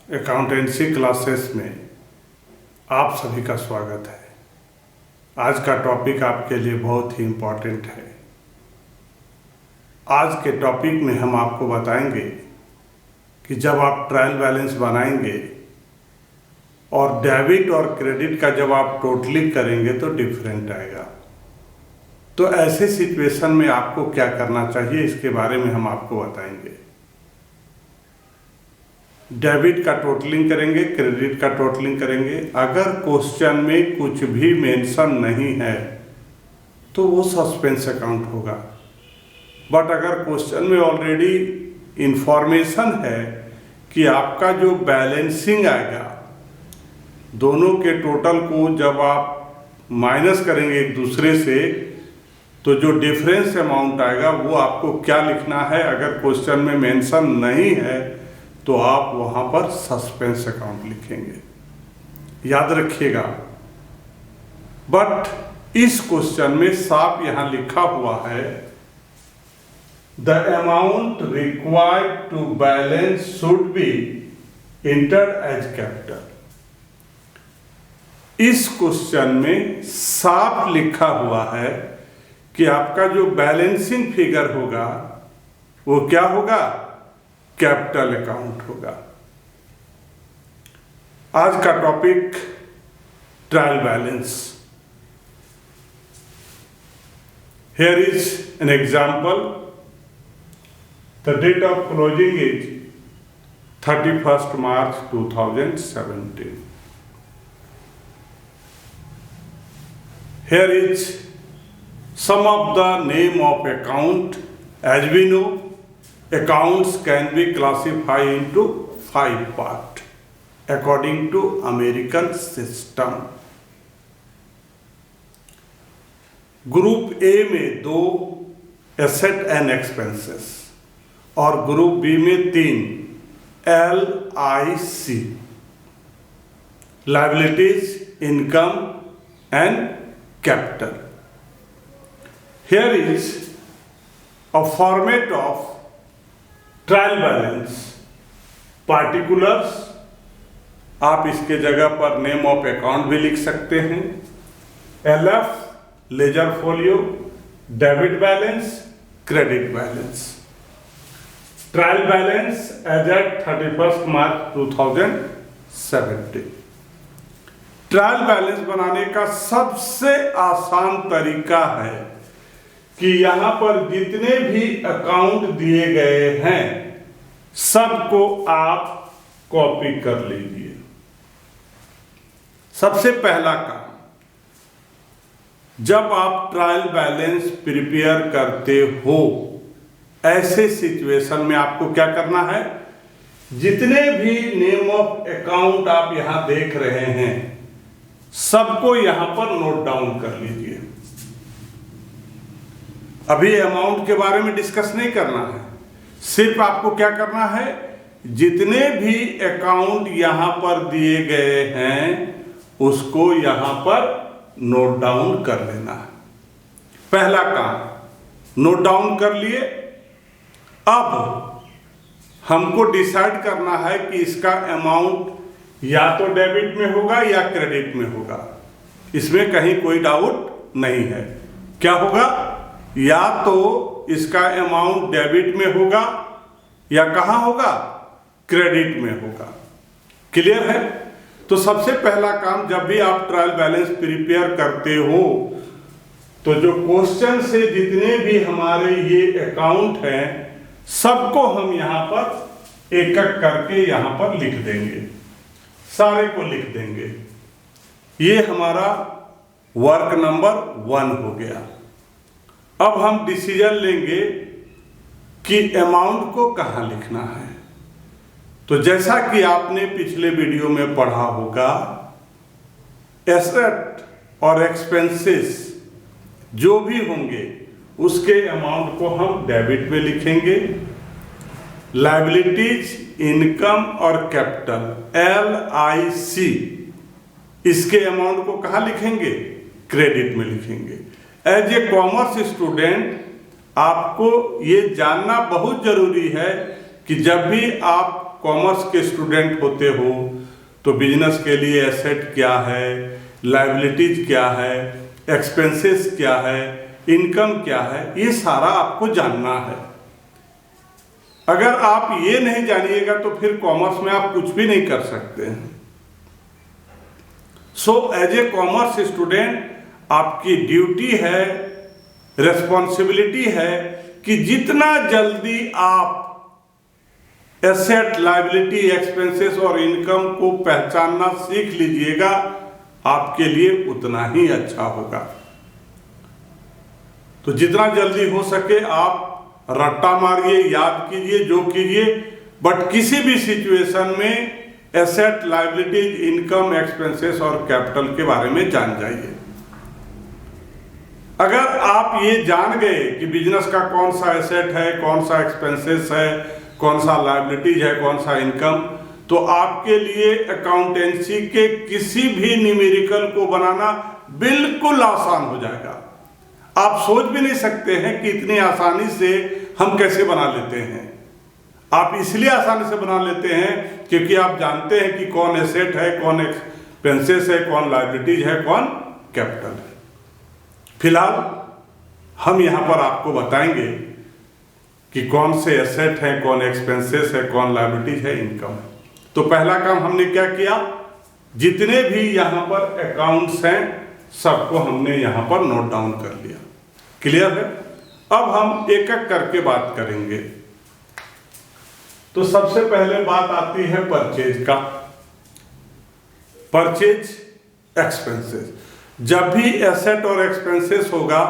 Accountancy classes में आप सभी का स्वागत है। आज का टॉपिक आपके लिए बहुत ही इम्पोर्टेंट है। आज के टॉपिक में हम आपको बताएंगे कि जब आप ट्रायल बैलेंस बनाएंगे और डेबिट और क्रेडिट का जब आप टोटलिंग करेंगे तो डिफरेंट आएगा। तो ऐसे सिचुएशन में आपको क्या करना चाहिए, इसके बारे में हम आपको बताएंगे। डेबिट का टोटलिंग करेंगे, क्रेडिट का टोटलिंग करेंगे। अगर क्वेश्चन में कुछ भी मेंशन नहीं है तो वो सस्पेंस अकाउंट होगा। बट अगर क्वेश्चन में ऑलरेडी इंफॉर्मेशन है कि आपका जो बैलेंसिंग आएगा, दोनों के टोटल को जब आप माइनस करेंगे एक दूसरे से, तो जो डिफरेंस अमाउंट आएगा वो आपको क्या लिखना है। अगर क्वेश्चन में मेंशन नहीं है तो आप वहां पर सस्पेंस अकाउंट लिखेंगे, याद रखिएगा। बट इस क्वेश्चन में साफ यहां लिखा हुआ है, the amount required to balance should be entered as capital. इस क्वेश्चन में साफ लिखा हुआ है कि आपका जो बैलेंसिंग फिगर होगा वो क्या होगा, कैपिटल अकाउंट होगा। आज का topic trial balance. Here is an example. The date of closing is 31st March 2017. Here is some of the name of account. As we know, accounts can be classified into 5 parts according to American system. Group A में 2 asset and expenses और group B में 3 LIC, liabilities, income and capital. Here is a format of trial balance. Particulars, आप इसके जगह पर name of account भी लिख सकते हैं। LF, ledger folio, debit balance, credit balance. Trial balance as at 31st March 2017। Trial balance बनाने का सबसे आसान तरीका है कि यहां पर जितने भी अकाउंट दिए गए हैं सबको आप कॉपी कर लीजिए। सबसे पहला काम, जब आप ट्रायल बैलेंस प्रिपेयर करते हो, ऐसे सिचुएशन में आपको क्या करना है, जितने भी नेम ऑफ अकाउंट आप यहां देख रहे हैं सबको यहां पर नोट डाउन कर लीजिए। अभी अमाउंट के बारे में डिस्कस नहीं करना है, सिर्फ आपको क्या करना है, जितने भी अकाउंट यहां पर दिए गए हैं उसको यहां पर नोट डाउन कर लेना है। पहला काम नोट डाउन कर लिए। अब हमको डिसाइड करना है कि इसका अमाउंट या तो डेबिट में होगा या क्रेडिट में होगा। इसमें कहीं कोई डाउट नहीं है। क्या होगा, या तो इसका अमाउंट डेबिट में होगा या कहां होगा, क्रेडिट में होगा। क्लियर है। तो सबसे पहला काम, जब भी आप ट्रायल बैलेंस प्रिपेयर करते हो तो जो क्वेश्चन से जितने भी हमारे ये अकाउंट हैं सबको हम यहां पर एक एक करके यहां पर लिख देंगे, सारे को लिख देंगे। ये हमारा वर्क नंबर 1 हो गया। अब हम डिसीजन लेंगे कि अमाउंट को कहां लिखना है। तो जैसा कि आपने पिछले वीडियो में पढ़ा होगा, एसेट और एक्सपेंसेस जो भी होंगे उसके अमाउंट को हम डेबिट में लिखेंगे। लायबिलिटीज, इनकम और कैपिटल LIC, इसके अमाउंट को कहां लिखेंगे, क्रेडिट में लिखेंगे। एज ए कॉमर्स स्टूडेंट आपको ये जानना बहुत जरूरी है कि जब भी आप कॉमर्स के स्टूडेंट होते हो तो बिजनेस के लिए एसेट क्या है, लायबिलिटीज क्या है, एक्सपेंसेस क्या है, इनकम क्या है, ये सारा आपको जानना है। अगर आप ये नहीं जानिएगा तो फिर कॉमर्स में आप कुछ भी नहीं कर सकते हैं। So as a commerce student आपकी ड्यूटी है, रेस्पॉन्सिबिलिटी है कि जितना जल्दी आप एसेट, लायबिलिटी, एक्सपेंसेस और इनकम को पहचानना सीख लीजिएगा, आपके लिए उतना ही अच्छा होगा। तो जितना जल्दी हो सके आप रट्टा मारिए, याद कीजिए, जो कीजिए, बट किसी भी सिचुएशन में एसेट, लायबिलिटीज, इनकम, एक्सपेंसेस और कैपिटल के बारे में जान जाइए। अगर आप ये जान गए कि बिजनेस का कौन सा एसेट है, कौन सा एक्सपेंसेस है, कौन सा लायबिलिटीज है, कौन सा इनकम, तो आपके लिए अकाउंटेंसी के किसी भी न्यूमेरिकल को बनाना बिल्कुल आसान हो जाएगा। आप सोच भी नहीं सकते हैं कि इतनी आसानी से हम कैसे बना लेते हैं। आप इसलिए आसानी से बना लेते हैं क्योंकि आप जानते हैं कि कौन एसेट है, कौन एक्सपेंसेस है, कौन लायबिलिटीज है, कौन कैपिटल है। फिलहाल हम यहाँ पर आपको बताएंगे कि कौन से एसेट हैं, कौन एक्सपेंसेस है, कौन लायबिलिटीज है, इनकम है। तो पहला काम हमने क्या किया, जितने भी यहाँ पर अकाउंट्स हैं सबको हमने यहाँ पर नोट डाउन कर लिया। क्लियर है? अब हम एक एक करके बात करेंगे। तो सबसे पहले बात आती है परचेज का। परचेज एक्सपेंसेस, जब भी एसेट और एक्सपेंसेस होगा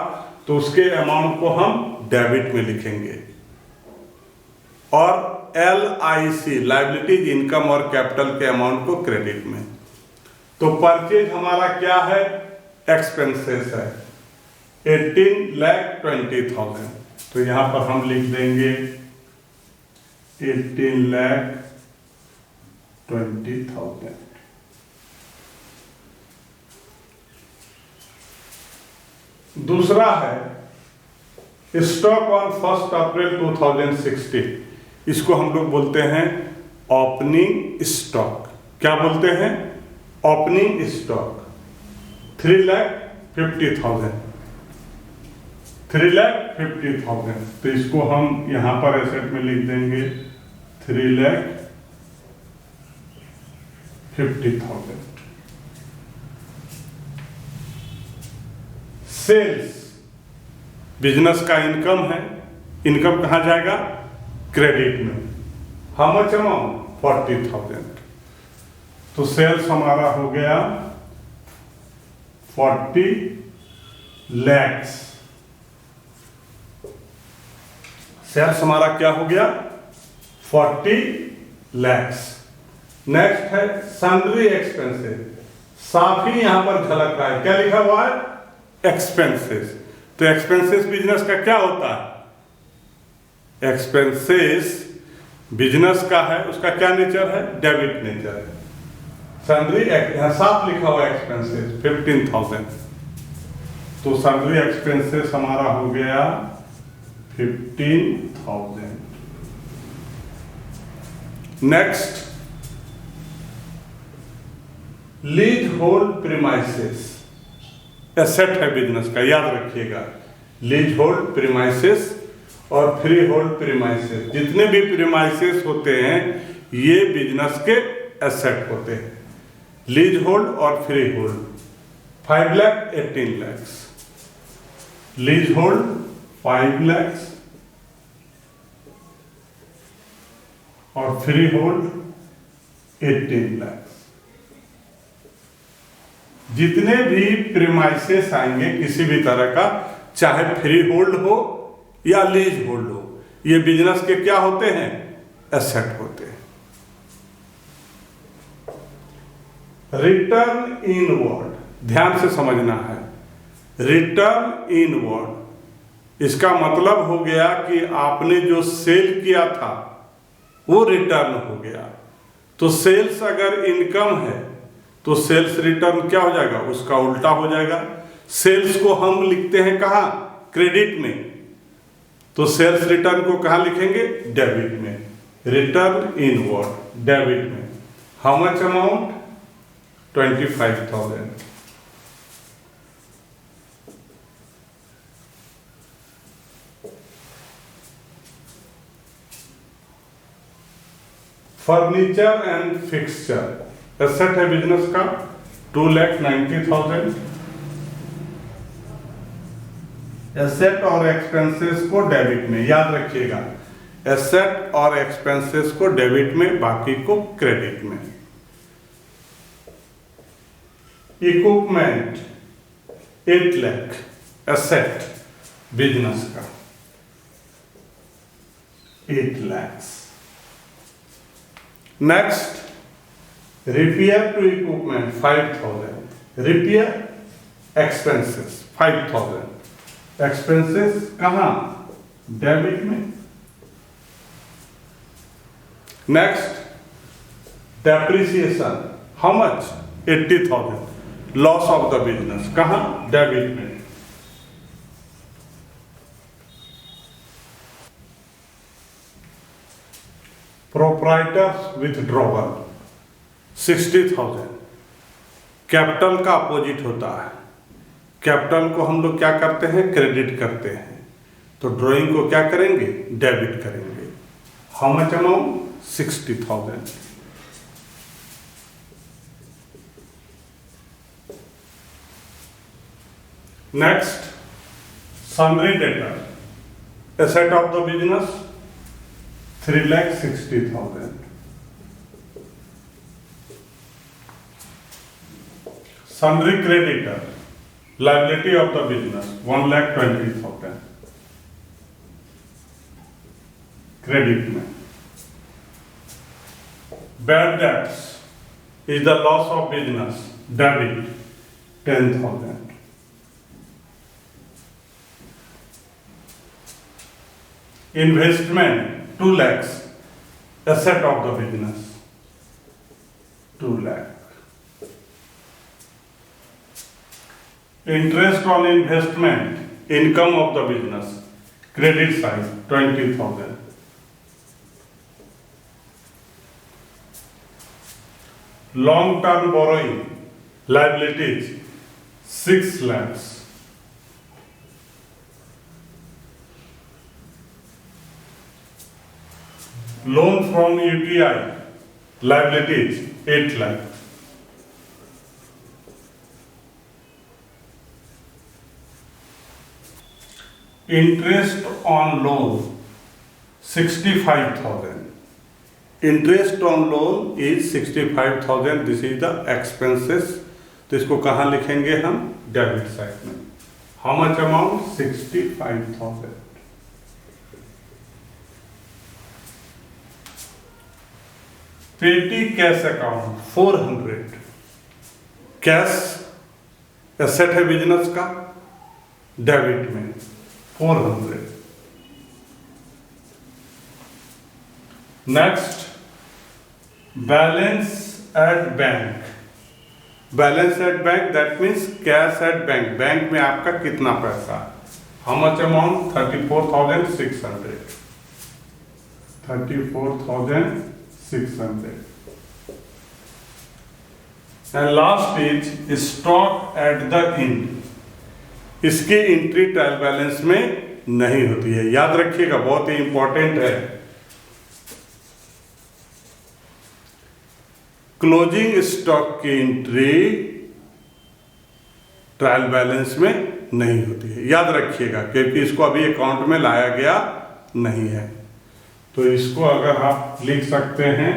तो उसके अमाउंट को हम डेबिट में लिखेंगे और LIC, लायबिलिटीज, इनकम और कैपिटल के अमाउंट को क्रेडिट में। तो परचेज हमारा क्या है, एक्सपेंसेस है 18,20,000। तो यहां पर हम लिख देंगे 18,20,000। दूसरा है स्टॉक ऑन 1 अप्रैल 2016। इसको हम लोग बोलते हैं ओपनिंग स्टॉक। क्या बोलते हैं? Opening stock 3,50,000। 3,50,000। तो इसको हम यहां पर एसेट में लिख देंगे 3,50,000। सेल्स बिजनेस का इनकम है, इनकम कहां जाएगा, क्रेडिट में। How much amount, 40,000। तो सेल्स हमारा हो गया 40 lakhs। सेल्स हमारा क्या हो गया, 40 lakhs। नेक्स्ट है सन्ड्री एक्सपेंसेस। साफ ही यहां पर झलक रहा है, क्या लिखा हुआ है, एक्सपेंसेस। तो एक्सपेंसेस बिजनेस का क्या होता है, एक्सपेंसेस बिजनेस का है, उसका क्या नेचर है, डेबिट नेचर है। सन्ड्री यहां साफ लिखा हुआ एक्सपेंसेस 15,000। तो सन्ड्री एक्सपेंसेस हमारा हो गया 15,000। Next lease hold premises, asset है बिजनेस का, याद रखिएगा। लीज होल्ड प्रीमाइसेस और फ्री होल्ड प्रीमाइसेस, जितने भी प्रीमाइसेस होते हैं ये बिजनेस के एसेट होते हैं। लीज होल्ड और free hold 5 lakh 18 lakhs। Lease hold 5 lakhs और फ्री होल्ड 18 lakhs। जितने भी प्रीमाइसेस आएंगे किसी भी तरह का, चाहे फ्री होल्ड हो या लीज होल्ड हो, ये बिजनेस के क्या होते हैं, एसेट होते हैं। रिटर्न इनवर्ड, ध्यान से समझना है। रिटर्न इनवर्ड, इसका मतलब हो गया कि आपने जो सेल किया था वो रिटर्न हो गया। तो सेल्स अगर इनकम है तो सेल्स रिटर्न क्या हो जाएगा, उसका उल्टा हो जाएगा। सेल्स को हम लिखते हैं कहाँ, क्रेडिट में, तो सेल्स रिटर्न को कहाँ लिखेंगे, डेबिट में। Return inward. डेबिट में। How much amount? 25,000। Furniture and fixture asset है बिजनेस का 2,90,000। एसेट और एक्सपेंसेस को डेबिट में, याद रखिएगा, एसेट और एक्सपेंसेस को डेबिट में, बाकी को क्रेडिट में। इक्विपमेंट 8 लाख एसेट बिजनेस का 8 lakh. Next, repair to equipment 5,000। Repair expenses 5,000। Expenses कहां? डेबिट में। Next, depreciation how much? 80,000। Loss of the business कहां? डेबिट में। Proprietor's withdrawal 60,000। कैपिटल का अपोजिट होता है। कैपिटल को हम लोग क्या करते हैं? क्रेडिट करते हैं। तो ड्राइंग को क्या करेंगे? डेबिट करेंगे। How much amount? 60,000। Next, sundry debtor asset of the business 3,60,000। Sundry creditor liability of the business 1,20,000 credit में। Bad debts is the loss of business debit 10,000। Investment 2 lakhs asset of the business 2 lakh। Interest on investment income of the business credit side 20,000। long term borrowing liabilities 6 lakhs। loan from UTI liabilities 8 lakh। interest on loan 65,000। interest on loan is 65,000। this is the expenses। तो इसको कहाँ लिखेंगे हम? Debit side में। how much amount? 65,000। पेटी cash account 400। Cash asset है business का, debit में 400। Next, balance at bank. Balance at bank that means cash at bank. Bank में आपका कितना पैसा? How much amount? 34,600। 34,600। And last is stock at the end. इसकी entry trial balance में नहीं होती है, याद रखिएगा, बहुत ही इंपॉर्टेंट है। क्लोजिंग स्टॉक की एंट्री ट्रायल बैलेंस में नहीं होती है, याद रखिएगा, क्योंकि इसको अभी अकाउंट में लाया गया नहीं है। तो इसको अगर आप लिख सकते हैं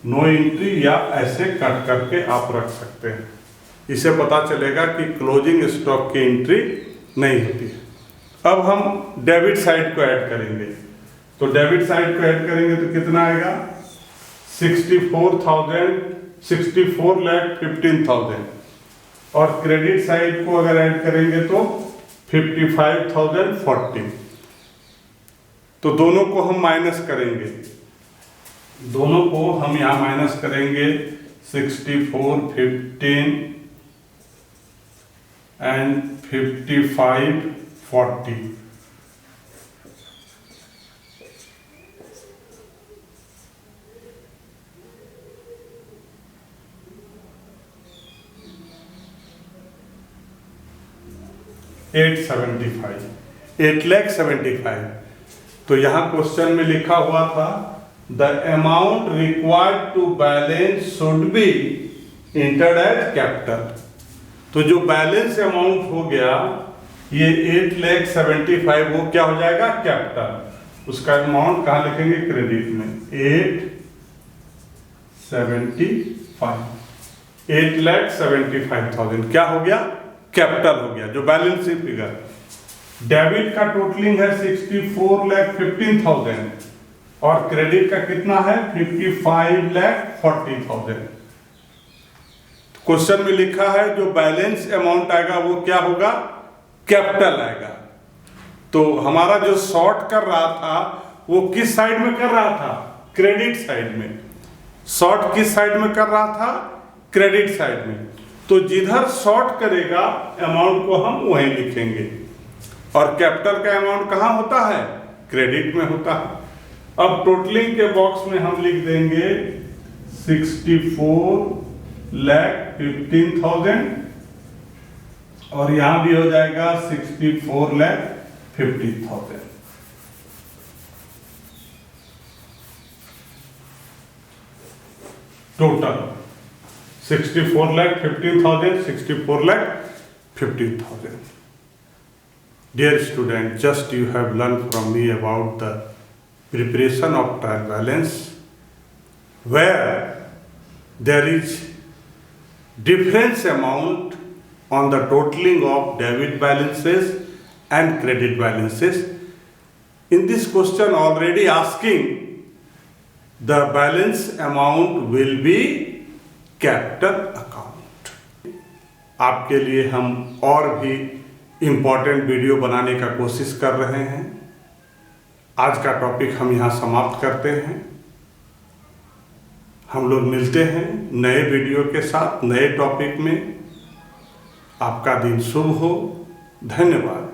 नो एंट्री, या ऐसे कट करके आप रख सकते हैं। इससे पता चलेगा कि क्लोजिंग स्टॉक की एंट्री नहीं होती है। अब हम डेबिट साइड को ऐड करेंगे। तो डेबिट साइड को ऐड करेंगे तो कितना आएगा? 64,15,000। और क्रेडिट साइड को अगर ऐड करेंगे तो 55,040। तो दोनों को हम माइनस करेंगे, दोनों को हम यहां माइनस करेंगे। 64,15 एंड 55,40। 8,75,000। तो यहाँ क्वेश्चन में लिखा हुआ था the amount required to balance should be entered as capital. तो जो बैलेंस अमाउंट हो गया ये 8,75,000 वो क्या हो जाएगा कैपिटल। उसका अमाउंट कहाँ लिखेंगे क्रेडिट में 8,75,000 क्या हो गया कैपिटल हो गया जो बैलेंस शीट फिगर। डेबिट का टोटलिंग है 64,15,000 और क्रेडिट का कितना है 55,40,000। क्वेश्चन में लिखा है जो बैलेंस अमाउंट आएगा वो क्या होगा कैपिटल आएगा। तो हमारा जो शॉर्ट कर रहा था वो किस साइड में कर रहा था क्रेडिट साइड में। शॉर्ट किस साइड में कर रहा था क्रेडिट साइड में। तो जिधर शॉर्ट करेगा अमाउंट को हम वहीं लिखेंगे और कैपिटल का अमाउंट कहाँ होता है क्रेडिट में होता है। अब टोटलिंग के बॉक्स में हम लिख देंगे 64,15,000 और यहां भी हो जाएगा 64,50,000। Total 64,15,000 64,50,000। Dear student, just you have learned from me about the preparation of trial balance where there is difference amount on the totaling of debit balances and credit balances. In this question already asking the balance amount will be capital account. आपके लिए हम और भी important video बनाने का कोशिश कर रहे हैं। आज का टॉपिक हम यहाँ समाप्त करते हैं। हम लोग मिलते हैं नए वीडियो के साथ नए टॉपिक में। आपका दिन शुभ हो। धन्यवाद।